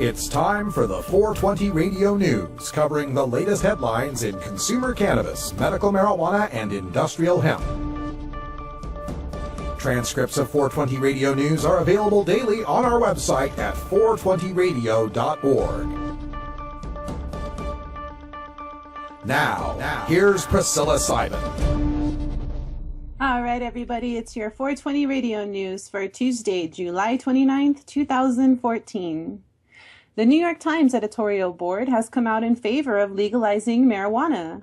It's time for the 420 Radio News, covering the latest headlines in consumer cannabis, medical marijuana, and industrial hemp. Transcripts of 420 Radio News are available daily on our website at 420radio.org. Now, here's Priscilla Simon. All right, everybody, it's your 420 Radio News for Tuesday, July 29th, 2014. The New York Times Editorial Board has come out in favor of legalizing marijuana.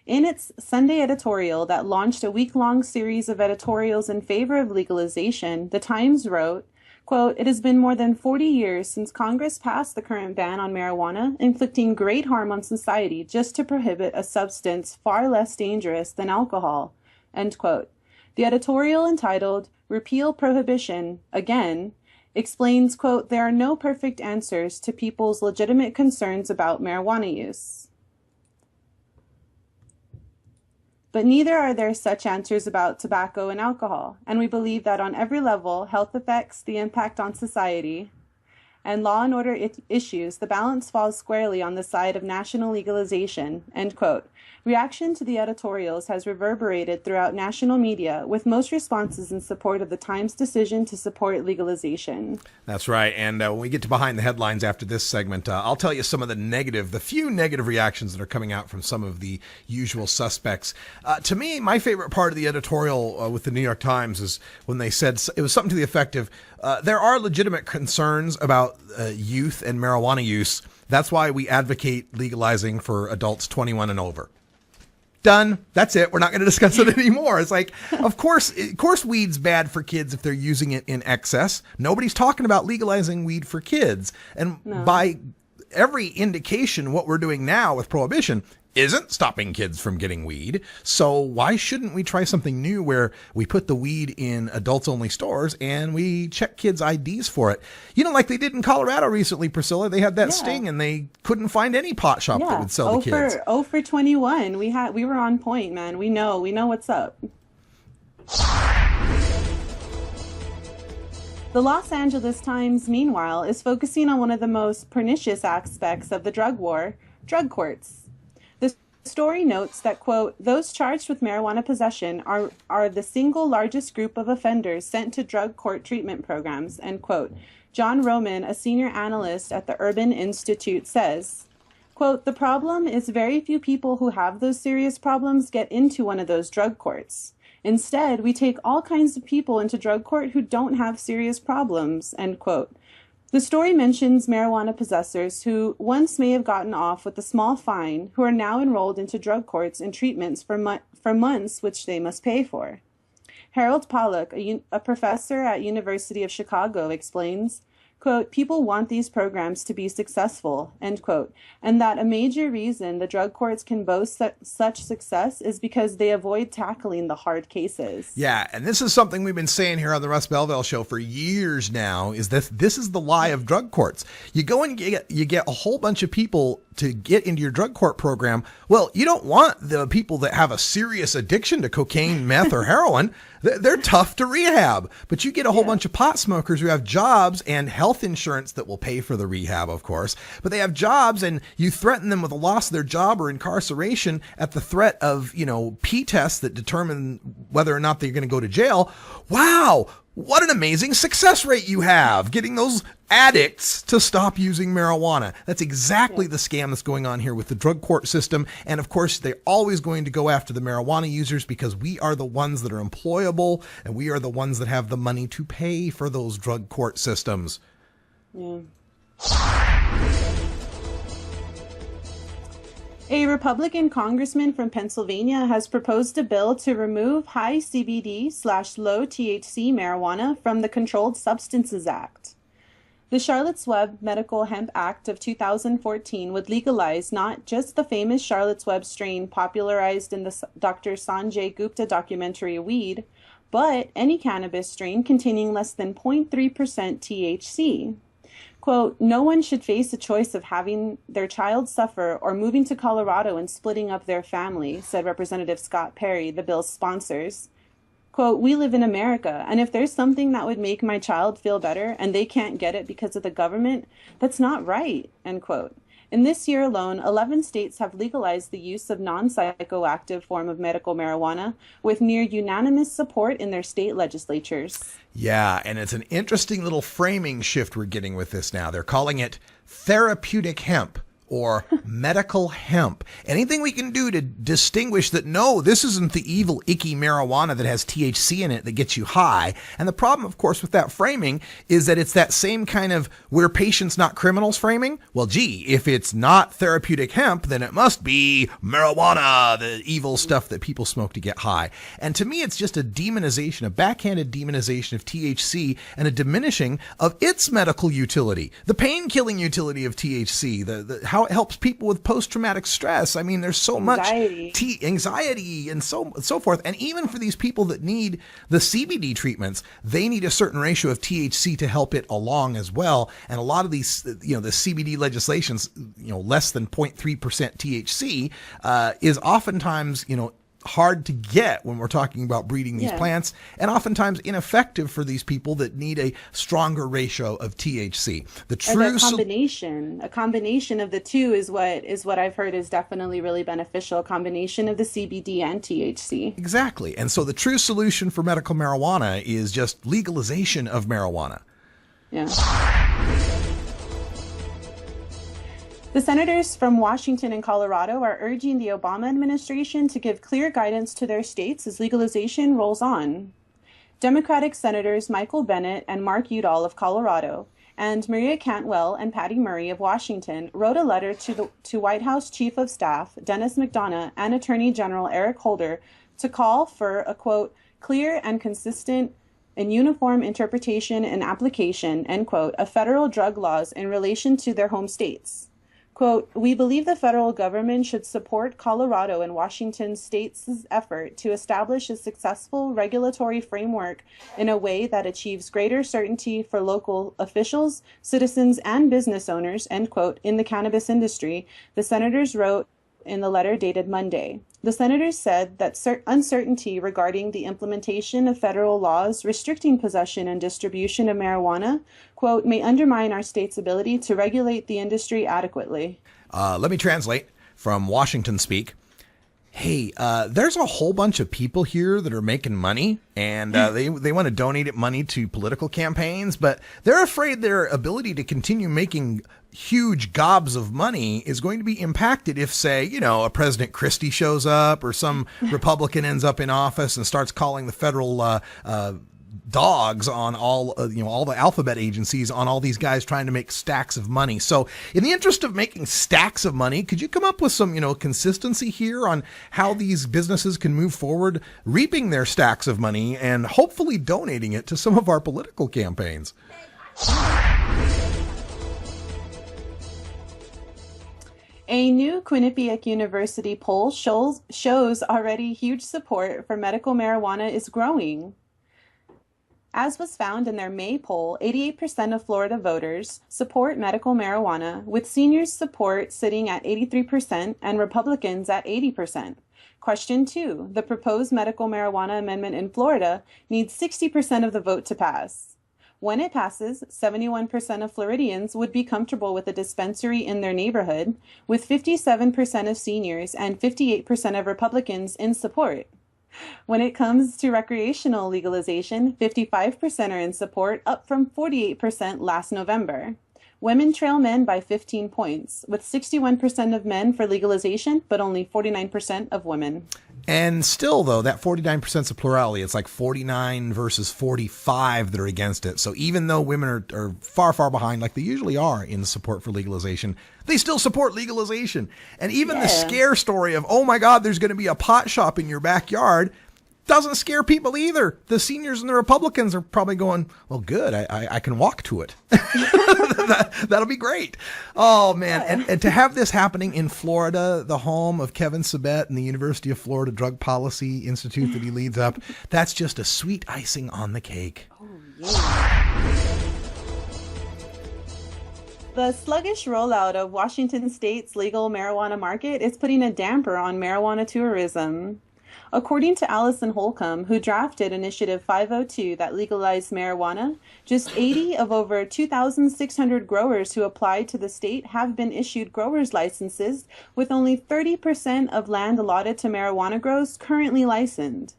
In its Sunday editorial that launched a week-long series of editorials in favor of legalization, the Times wrote, quote, "It has been more than 40 years since Congress passed the current ban on marijuana, inflicting great harm on society just to prohibit a substance far less dangerous than alcohol," end quote. The editorial, entitled "Repeal Prohibition Again," explains, quote, "There are no perfect answers to people's legitimate concerns about marijuana use. But neither are there such answers about tobacco and alcohol, and we believe that on every level, health effects, the impact on society, and law and order issues, the balance falls squarely on the side of national legalization," end quote. Reaction to the editorials has reverberated throughout national media, with most responses in support of the Times' decision to support legalization. That's right. And when we get to behind the headlines after this segment, I'll tell you some of the few negative reactions that are coming out from some of the usual suspects. To me, my favorite part of the editorial with the New York Times is when they said, it was something to the effect of, there are legitimate concerns about youth and marijuana use. That's why we advocate legalizing for adults 21 and over. Done. That's it. We're not going to discuss it anymore. It's like, of course, weed's bad for kids if they're using it in excess. Nobody's talking about legalizing weed for kids. And by every indication, what we're doing now with prohibition isn't stopping kids from getting weed. So why shouldn't we try something new where we put the weed in adults-only stores and we check kids' IDs for it? You know, like they did in Colorado recently, Priscilla. They had that sting and they couldn't find any pot shop that would sell the kids. 0 for 21. We were on point, man. We know what's up. The Los Angeles Times, meanwhile, is focusing on one of the most pernicious aspects of the drug war, drug courts. The story notes that, quote, "Those charged with marijuana possession are the single largest group of offenders sent to drug court treatment programs," end quote. John Roman, a senior analyst at the Urban Institute, says, quote, "The problem is very few people who have those serious problems get into one of those drug courts. Instead, we take all kinds of people into drug court who don't have serious problems," end quote. The story mentions marijuana possessors who once may have gotten off with a small fine, who are now enrolled into drug courts and treatments for months, which they must pay for. Harold Pollack, a professor at University of Chicago, explains, quote, "People want these programs to be successful," end quote, and that a major reason the drug courts can boast such success is because they avoid tackling the hard cases. Yeah, and this is something we've been saying here on the Russ Belville Show for years now, is that this is the lie of drug courts. You go and you get a whole bunch of people to get into your drug court program. Well, you don't want the people that have a serious addiction to cocaine, meth, or heroin. They're tough to rehab. But you get a whole bunch of pot smokers who have jobs and health insurance that will pay for the rehab, of course. But they have jobs, and you threaten them with a loss of their job or incarceration at the threat of, P tests that determine whether or not they're going to go to jail. Wow. What an amazing success rate you have getting those addicts to stop using marijuana. That's exactly the scam that's going on here with the drug court system. And of course, they're always going to go after the marijuana users because we are the ones that are employable and we are the ones that have the money to pay for those drug court systems. Yeah. A Republican congressman from Pennsylvania has proposed a bill to remove high CBD/low THC marijuana from the Controlled Substances Act. The Charlotte's Web Medical Hemp Act of 2014 would legalize not just the famous Charlotte's Web strain popularized in the Dr. Sanjay Gupta documentary Weed, but any cannabis strain containing less than 0.3% THC. Quote, "No one should face a choice of having their child suffer or moving to Colorado and splitting up their family," said Representative Scott Perry, the bill's sponsors. Quote, "We live in America, and if there's something that would make my child feel better and they can't get it because of the government, that's not right," end quote. In this year alone, 11 states have legalized the use of non-psychoactive form of medical marijuana with near unanimous support in their state legislatures. Yeah, and it's an interesting little framing shift we're getting with this now. They're calling it therapeutic hemp or medical hemp. Anything we can do to distinguish that, no, this isn't the evil, icky marijuana that has THC in it that gets you high. And the problem, of course, with that framing is that it's that same kind of we're patients, not criminals framing. Well, gee, if it's not therapeutic hemp, then it must be marijuana, the evil stuff that people smoke to get high. And to me, it's just a demonization, a backhanded demonization of THC and a diminishing of its medical utility, the pain-killing utility of THC, how it helps people with post-traumatic stress. I mean, there's so much anxiety and so forth. And even for these people that need the CBD treatments, they need a certain ratio of THC to help it along as well. And a lot of these, the CBD legislations, less than 0.3% THC is oftentimes, hard to get when we're talking about breeding these plants, and oftentimes ineffective for these people that need a stronger ratio of THC. The true a combination of the two is what I've heard is definitely really beneficial. A combination of the CBD and THC. Exactly. And so the true solution for medical marijuana is just legalization of marijuana. Yeah. The senators from Washington and Colorado are urging the Obama administration to give clear guidance to their states as legalization rolls on. Democratic Senators Michael Bennet and Mark Udall of Colorado and Maria Cantwell and Patty Murray of Washington wrote a letter to White House Chief of Staff Dennis McDonough and Attorney General Eric Holder to call for a, quote, "clear and consistent and uniform interpretation and application," end quote, of federal drug laws in relation to their home states. Quote, "We believe the federal government should support Colorado and Washington states' effort to establish a successful regulatory framework in a way that achieves greater certainty for local officials, citizens, and business owners," end quote, in the cannabis industry, the senators wrote in the letter dated Monday. The senators said that uncertainty regarding the implementation of federal laws restricting possession and distribution of marijuana, quote, "may undermine our state's ability to regulate the industry adequately." Let me translate from Washington speak. Hey, there's a whole bunch of people here that are making money, and they want to donate money to political campaigns, but they're afraid their ability to continue making huge gobs of money is going to be impacted if, say, a President Christie shows up or some Republican ends up in office and starts calling the federal dogs on all the alphabet agencies on all these guys trying to make stacks of money. So in the interest of making stacks of money, could you come up with some, consistency here on how these businesses can move forward, reaping their stacks of money and hopefully donating it to some of our political campaigns? A new Quinnipiac University poll shows already huge support for medical marijuana is growing. As was found in their May poll, 88% of Florida voters support medical marijuana, with seniors' support sitting at 83% and Republicans at 80%. Question 2. The proposed medical marijuana amendment in Florida needs 60% of the vote to pass. When it passes, 71% of Floridians would be comfortable with a dispensary in their neighborhood, with 57% of seniors and 58% of Republicans in support. When it comes to recreational legalization, 55% are in support, up from 48% last November. Women trail men by 15 points, with 61% of men for legalization, but only 49% of women. And still, though, that 49% is a plurality. It's like 49 versus 45 that are against it. So even though women are far, far behind, like they usually are in support for legalization, they still support legalization. And even the scare story of, oh my God, there's going to be a pot shop in your backyard, doesn't scare people either. The seniors and the Republicans are probably going, well, good, I can walk to it. That'll be great. Oh, man. And to have this happening in Florida, the home of Kevin Sabet and the University of Florida Drug Policy Institute that he leads up, that's just a sweet icing on the cake. Oh, yeah. The sluggish rollout of Washington State's legal marijuana market is putting a damper on marijuana tourism. According to Allison Holcomb, who drafted Initiative 502 that legalized marijuana, just 80 of over 2,600 growers who applied to the state have been issued growers' licenses, with only 30% of land allotted to marijuana grows currently licensed.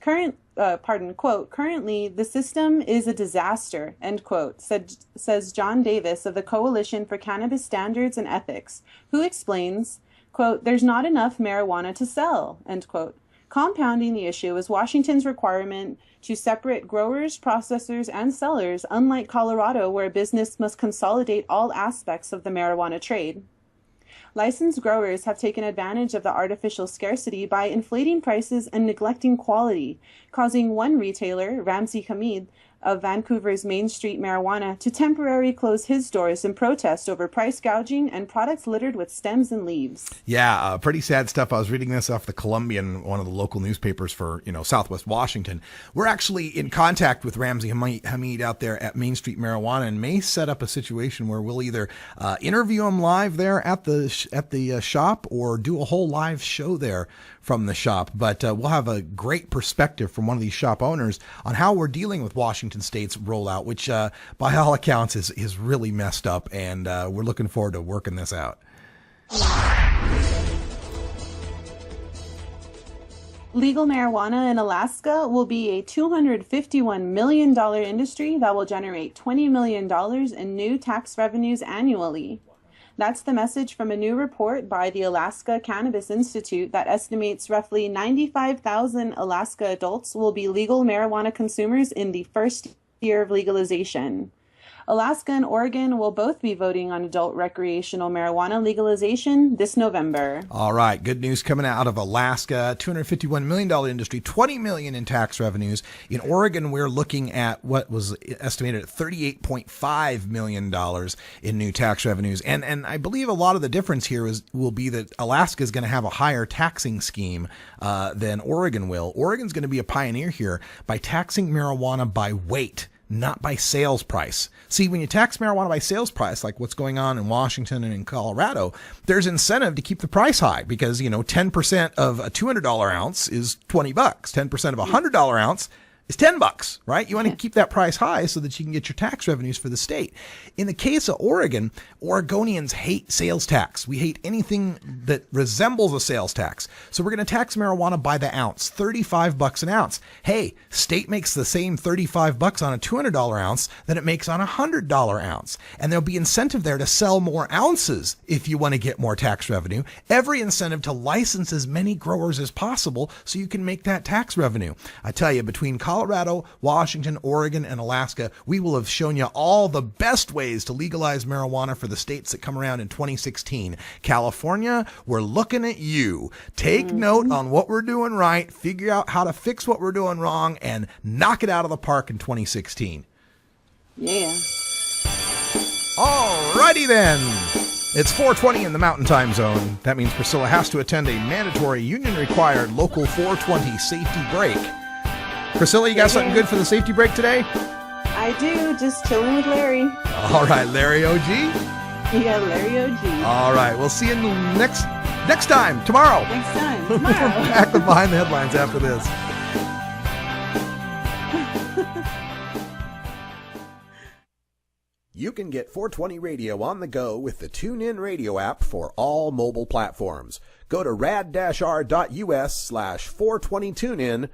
Currently, the system is a disaster, end quote, says John Davis of the Coalition for Cannabis Standards and Ethics, who explains, quote, there's not enough marijuana to sell, end quote. Compounding the issue is Washington's requirement to separate growers, processors, and sellers, unlike Colorado, where a business must consolidate all aspects of the marijuana trade. Licensed growers have taken advantage of the artificial scarcity by inflating prices and neglecting quality, causing one retailer, Ramsey Hamid, of Vancouver's Main Street Marijuana, to temporarily close his doors in protest over price gouging and products littered with stems and leaves. Yeah, pretty sad stuff. I was reading this off the Columbian, one of the local newspapers for, Southwest Washington. We're actually in contact with Ramsey Hamid out there at Main Street Marijuana, and may set up a situation where we'll either interview him live there at the shop or do a whole live show there from the shop. But we'll have a great perspective from one of these shop owners on how we're dealing with Washington State's rollout, which by all accounts is really messed up, and we're looking forward to working this out. Legal marijuana in Alaska will be a $251 million industry that will generate $20 million in new tax revenues annually. That's the message from a new report by the Alaska Cannabis Institute that estimates roughly 95,000 Alaska adults will be legal marijuana consumers in the first year of legalization. Alaska and Oregon will both be voting on adult recreational marijuana legalization this November. All right. Good news coming out of Alaska. $251 million industry, $20 million in tax revenues. In Oregon, we're looking at what was estimated at $38.5 million in new tax revenues. And I believe a lot of the difference here will be that Alaska is going to have a higher taxing scheme than Oregon will. Oregon's going to be a pioneer here by taxing marijuana by weight, not by sales price. See, when you tax marijuana by sales price, like what's going on in Washington and in Colorado, there's incentive to keep the price high because, 10% of a $200 ounce is $20. 10% of a $100 ounce is $10, right? You want to keep that price high so that you can get your tax revenues for the state. In the case of Oregon, Oregonians hate sales tax. We hate anything that resembles a sales tax. So we're going to tax marijuana by the ounce, $35 an ounce. Hey, state makes the same $35 on a $200 ounce than it makes on a $100 ounce. And there'll be incentive there to sell more ounces if you want to get more tax revenue. Every incentive to license as many growers as possible so you can make that tax revenue. I tell you, between Colorado, Washington, Oregon, and Alaska, we will have shown you all the best ways to legalize marijuana for the states that come around in 2016. California, we're looking at you. Take note on what we're doing right, figure out how to fix what we're doing wrong, and knock it out of the park in 2016. Yeah. Alrighty then. It's 4:20 in the Mountain Time Zone. That means Priscilla has to attend a mandatory union-required local 420 safety break. Priscilla, you got something good for the safety break today? I do, just chilling with Larry. All right, Larry OG? Yeah, Larry OG. All right, we'll see you next time, tomorrow. Next time, We're tomorrow. back with Behind the Headlines after this. You can get 420 Radio on the go with the TuneIn Radio app for all mobile platforms. Go to rad-r.us/420TuneIn